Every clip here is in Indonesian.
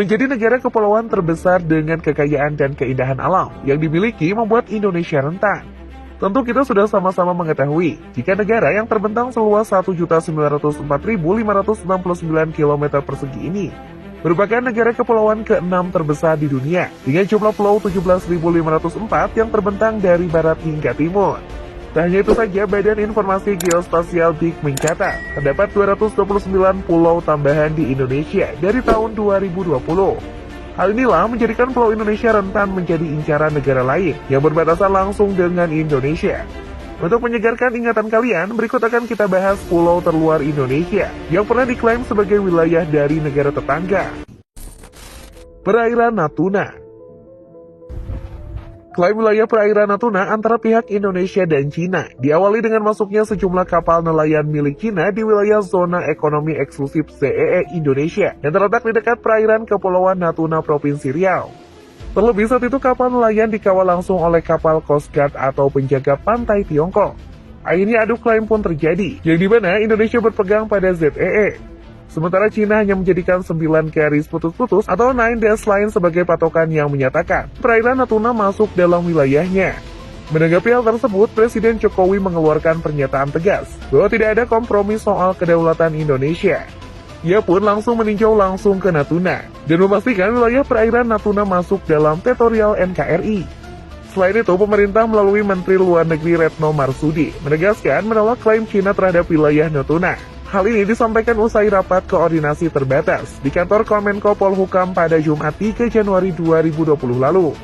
Menjadi negara kepulauan terbesar dengan kekayaan dan keindahan alam yang dimiliki membuat Indonesia rentan. Tentu kita sudah sama-sama mengetahui, jika negara yang terbentang seluas 1.904.569 km persegi ini merupakan negara kepulauan ke-6 terbesar di dunia, dengan jumlah pulau 17.504 yang terbentang dari barat hingga timur. Tak hanya itu saja, Badan Informasi Geospasial BIG mencatat, terdapat 229 pulau tambahan di Indonesia dari tahun 2020. Hal inilah menjadikan pulau Indonesia rentan menjadi incaran negara lain yang berbatasan langsung dengan Indonesia. Untuk menyegarkan ingatan kalian, berikut akan kita bahas pulau terluar Indonesia yang pernah diklaim sebagai wilayah dari negara tetangga. Perairan Natuna. Klaim wilayah perairan Natuna antara pihak Indonesia dan Cina diawali dengan masuknya sejumlah kapal nelayan milik Cina di wilayah zona ekonomi eksklusif ZEE Indonesia yang terletak di dekat perairan Kepulauan Natuna, Provinsi Riau. Terlebih saat itu kapal nelayan dikawal langsung oleh kapal Coast Guard atau penjaga pantai Tiongkok. Akhirnya adu klaim pun terjadi, yang dimana Indonesia berpegang pada ZEE. Sementara Cina hanya menjadikan 9 garis putus-putus atau 9 dash line sebagai patokan yang menyatakan perairan Natuna masuk dalam wilayahnya. Menanggapi hal tersebut, Presiden Jokowi mengeluarkan pernyataan tegas bahwa tidak ada kompromi soal kedaulatan Indonesia. Ia pun langsung meninjau langsung ke Natuna dan memastikan wilayah perairan Natuna masuk dalam teritorial NKRI. Selain itu, pemerintah melalui Menteri Luar Negeri Retno Marsudi menegaskan menolak klaim Cina terhadap wilayah Natuna. Hal ini disampaikan usai rapat koordinasi terbatas di kantor Kemenko Polhukam pada Jumat 3 Januari 2020 lalu.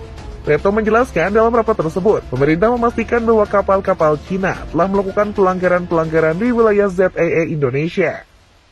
Retno menjelaskan dalam rapat tersebut, pemerintah memastikan bahwa kapal-kapal Cina telah melakukan pelanggaran-pelanggaran di wilayah ZEE Indonesia.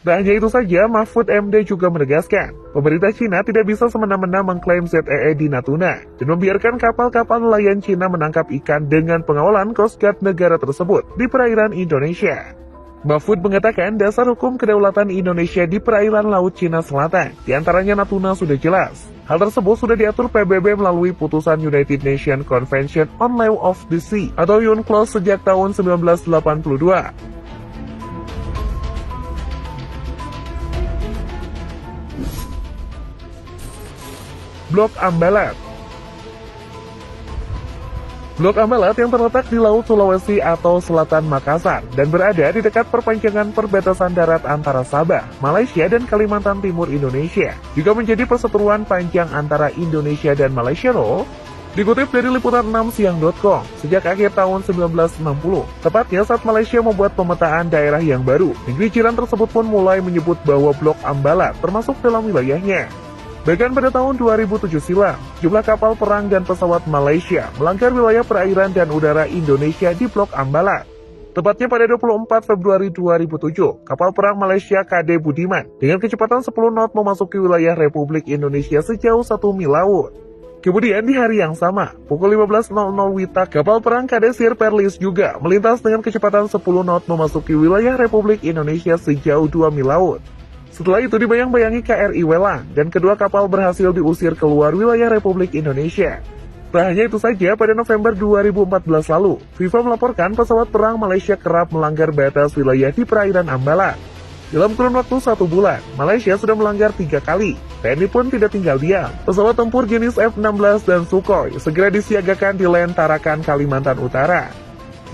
Tak hanya itu saja, Mahfud MD juga menegaskan, pemerintah Cina tidak bisa semena-mena mengklaim ZEE di Natuna dan membiarkan kapal-kapal nelayan Cina menangkap ikan dengan pengawalan Coast Guard negara tersebut di perairan Indonesia. Mahfud mengatakan dasar hukum kedaulatan Indonesia di perairan Laut Cina Selatan, diantaranya Natuna sudah jelas. Hal tersebut sudah diatur PBB melalui putusan United Nations Convention on Law of the Sea atau UNCLOS sejak tahun 1982. Blok Ambalat. Blok Ambalat yang terletak di Laut Sulawesi atau Selatan Makassar dan berada di dekat perpanjangan perbatasan darat antara Sabah, Malaysia dan Kalimantan Timur Indonesia juga menjadi perseteruan panjang antara Indonesia dan Malaysia loh. Dikutip dari liputan6siang.com, sejak akhir tahun 1960, tepatnya saat Malaysia membuat pemetaan daerah yang baru, negeri jiran tersebut pun mulai menyebut bahwa Blok Ambalat termasuk dalam wilayahnya. Bahkan pada tahun 2007 silam, jumlah kapal perang dan pesawat Malaysia melanggar wilayah perairan dan udara Indonesia di Blok Ambalat. Tepatnya pada 24 Februari 2007, kapal perang Malaysia KD Budiman dengan kecepatan 10 knot memasuki wilayah Republik Indonesia sejauh 1 mil laut. Kemudian di hari yang sama, pukul 15.00 WITA, kapal perang KD Sir Perlis juga melintas dengan kecepatan 10 knot memasuki wilayah Republik Indonesia sejauh 2 mil laut. Setelah itu dibayang-bayangi KRI Welang dan kedua kapal berhasil diusir keluar wilayah Republik Indonesia. Tak hanya itu saja, pada November 2014 lalu, FIFA melaporkan pesawat perang Malaysia kerap melanggar batas wilayah di perairan Ambalat. Dalam kurun waktu 1 bulan, Malaysia sudah melanggar 3 kali. TNI pun tidak tinggal diam. Pesawat tempur jenis F-16 dan Sukhoi segera disiagakan di Len Tarakan, Kalimantan Utara.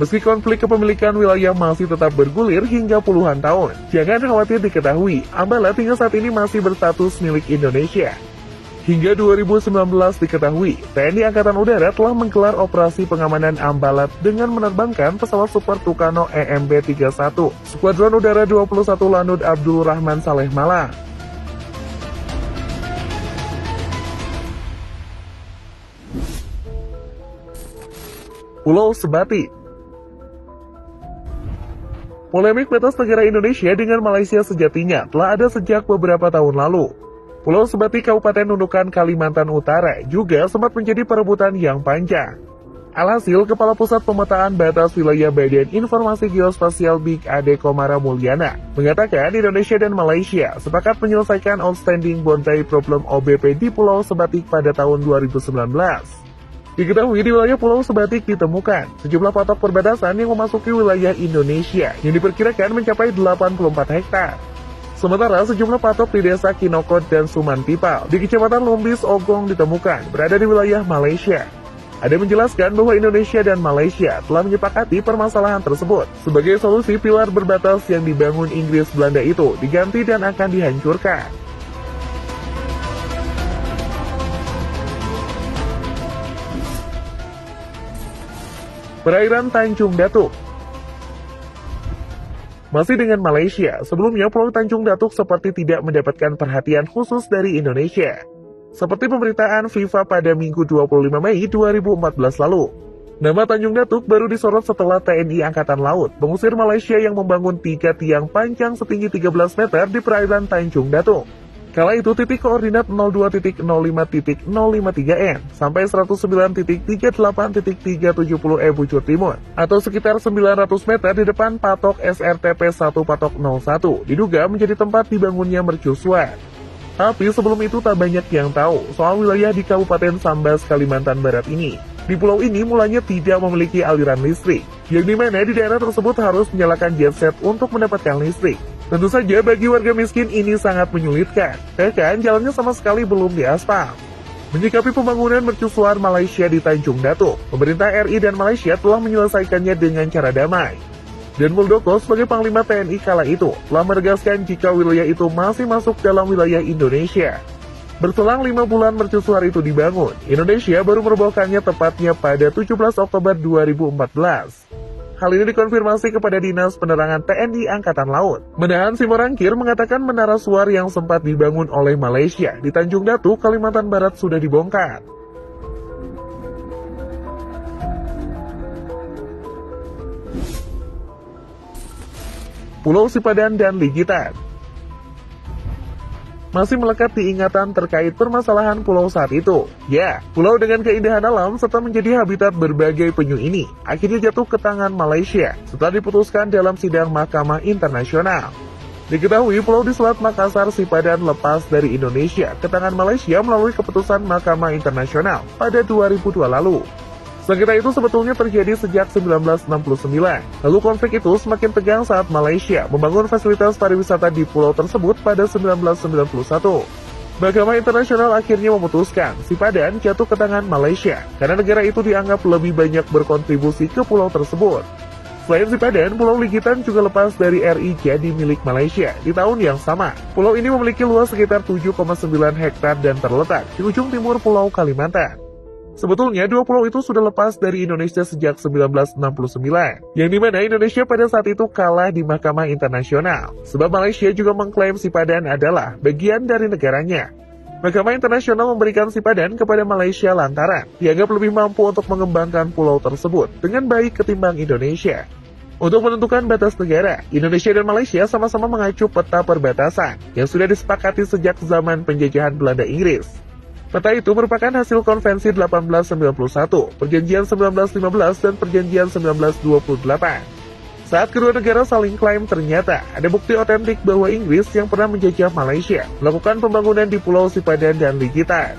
Meski konflik kepemilikan wilayah masih tetap bergulir hingga puluhan tahun, jangan khawatir, diketahui Ambalat hingga saat ini masih berstatus milik Indonesia. Hingga 2019 diketahui, TNI Angkatan Udara telah menggelar operasi pengamanan Ambalat dengan menerbangkan pesawat Super Tucano EMB-31, Skuadron Udara 21 Lanut Abdul Rahman Saleh Malang. Pulau Sebatik. Polemik batas negara Indonesia dengan Malaysia sejatinya telah ada sejak beberapa tahun lalu. Pulau Sebatik Kabupaten Nunukan, Kalimantan Utara juga sempat menjadi perebutan yang panjang. Alhasil, Kepala Pusat Pemetaan Batas Wilayah Badan Informasi Geospasial BIG Ade Komara Mulyana mengatakan Indonesia dan Malaysia sepakat menyelesaikan outstanding boundary problem OBP di Pulau Sebatik pada tahun 2019. Diketahui di wilayah Pulau Sebatik ditemukan sejumlah patok perbatasan yang memasuki wilayah Indonesia yang diperkirakan mencapai 84 hektar. Sementara sejumlah patok di desa Kinokot dan Sumantipal di Kecamatan Lumbis Ogong ditemukan berada di wilayah Malaysia. Ada menjelaskan bahwa Indonesia dan Malaysia telah menyepakati permasalahan tersebut. Sebagai solusi, pilar berbatas yang dibangun Inggris Belanda itu diganti dan akan dihancurkan. Perairan Tanjung Datuk. Masih dengan Malaysia, sebelumnya Pulau Tanjung Datuk seperti tidak mendapatkan perhatian khusus dari Indonesia. Seperti pemberitaan FIFA pada Minggu 25 Mei 2014 lalu. Nama Tanjung Datuk baru disorot setelah TNI Angkatan Laut mengusir Malaysia yang membangun 3 tiang panjang setinggi 13 meter di perairan Tanjung Datuk. Kala itu titik koordinat 02.05.053N sampai 109.38.370 Bujur Timur atau sekitar 900 meter di depan patok SRTP 1 patok 01 diduga menjadi tempat dibangunnya mercusuar. Tapi sebelum itu tak banyak yang tahu soal wilayah di Kabupaten Sambas, Kalimantan Barat ini. Di pulau ini mulanya tidak memiliki aliran listrik, yang dimana di daerah tersebut harus menyalakan genset untuk mendapatkan listrik. Tentu saja bagi warga miskin ini sangat menyulitkan, bahkan jalannya sama sekali belum diaspal. Menyikapi pembangunan mercusuar Malaysia di Tanjung Datuk, pemerintah RI dan Malaysia telah menyelesaikannya dengan cara damai. Dan Muldoko sebagai Panglima TNI kala itu telah menegaskan jika wilayah itu masih masuk dalam wilayah Indonesia. Berselang 5 bulan mercusuar itu dibangun, Indonesia baru merobohkannya tepatnya pada 17 Oktober 2014. Hal ini dikonfirmasi kepada Dinas Penerangan TNI Angkatan Laut. Menahan Simorangkir mengatakan menara suar yang sempat dibangun oleh Malaysia di Tanjung Datuk, Kalimantan Barat sudah dibongkar. Pulau Sipadan dan Ligitan masih melekat di ingatan terkait permasalahan pulau saat itu. Ya, pulau dengan keindahan alam serta menjadi habitat berbagai penyu ini akhirnya jatuh ke tangan Malaysia setelah diputuskan dalam sidang Mahkamah Internasional. Diketahui pulau di Selat Makassar Sipadan lepas dari Indonesia ke tangan Malaysia melalui keputusan Mahkamah Internasional pada 2002 lalu. Sengketa itu sebetulnya terjadi sejak 1969. Lalu konflik itu semakin tegang saat Malaysia membangun fasilitas pariwisata di pulau tersebut pada 1991. Mahkamah Internasional akhirnya memutuskan Sipadan jatuh ke tangan Malaysia karena negara itu dianggap lebih banyak berkontribusi ke pulau tersebut. Selain Sipadan, Pulau Ligitan juga lepas dari RI jadi milik Malaysia di tahun yang sama. Pulau ini memiliki luas sekitar 7,9 hektar dan terletak di ujung timur Pulau Kalimantan. Sebetulnya, dua pulau itu sudah lepas dari Indonesia sejak 1969, yang dimana Indonesia pada saat itu kalah di Mahkamah Internasional, sebab Malaysia juga mengklaim Sipadan adalah bagian dari negaranya. Mahkamah Internasional memberikan Sipadan kepada Malaysia lantaran dianggap lebih mampu untuk mengembangkan pulau tersebut dengan baik ketimbang Indonesia. Untuk menentukan batas negara, Indonesia dan Malaysia sama-sama mengacu peta perbatasan yang sudah disepakati sejak zaman penjajahan Belanda Inggris. Peta itu merupakan hasil Konvensi 1891, Perjanjian 1915, dan Perjanjian 1928. Saat kedua negara saling klaim, ternyata ada bukti otentik bahwa Inggris yang pernah menjajah Malaysia melakukan pembangunan di Pulau Sipadan dan Ligitan.